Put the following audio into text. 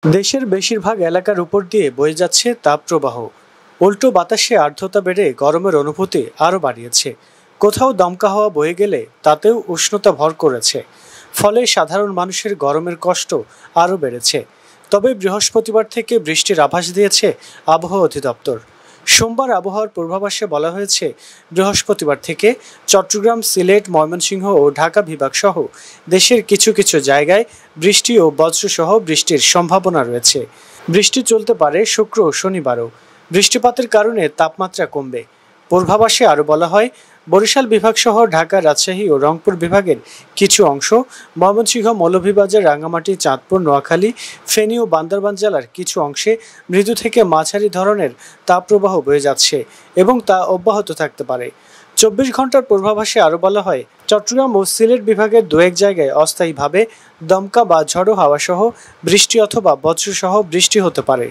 দেশের বেশিরভাগ এলাকার উপর দিয়ে বয়ে যাচ্ছে তাপপ্রবাহ। উল্টো বাতাসে আর্দ্রতা বেড়ে গরমের অনুভূতি আরও বাড়িয়েছে। কোথাও দমকা হাওয়া বয়ে গেলে তাতেও উষ্ণতা ভর করেছে। ফলে সাধারণ মানুষের গরমের কষ্ট আরও বেড়েছে। তবে বৃহস্পতিবার থেকে বৃষ্টির আভাস দিয়েছে আবহাওয়া অধিদপ্তর। সোমবার আবহাওয়ার পূর্বাভাসে বলা হয়েছে, বৃহস্পতিবার থেকে চট্টগ্রাম, সিলেট, ময়মনসিংহ ও ঢাকা বিভাগ সহ দেশের কিছু কিছু জায়গায় বৃষ্টি ও বজ্রসহ বৃষ্টির সম্ভাবনা রয়েছে। বৃষ্টি চলতে পারে শুক্র ও শনিবারও। বৃষ্টিপাতের কারণে তাপমাত্রা কমবে। পূর্বাভাসে আরও বলা হয়, বরিশাল বিভাগ সহ ঢাকা, রাজশাহী ও রংপুর বিভাগের কিছু অংশ, ময়মনসিংহ, মৌলভীবাজার, রাঙ্গামাটি, চাঁদপুর, নোয়াখালী, ফেনী ও বান্দরবান জেলার কিছু অংশে মৃদু থেকে মাঝারি ধরনের তাপপ্রবাহ বয়ে যাচ্ছে এবং তা অব্যাহত থাকতে পারে। 24 ঘন্টার পূর্বাভাসে আরও বলা হয়, চট্টগ্রাম ও সিলেট বিভাগের দু এক জায়গায় অস্থায়ীভাবে দমকা বা ঝড়ো হাওয়া সহ বৃষ্টি অথবা বজ্রসহ বৃষ্টি হতে পারে।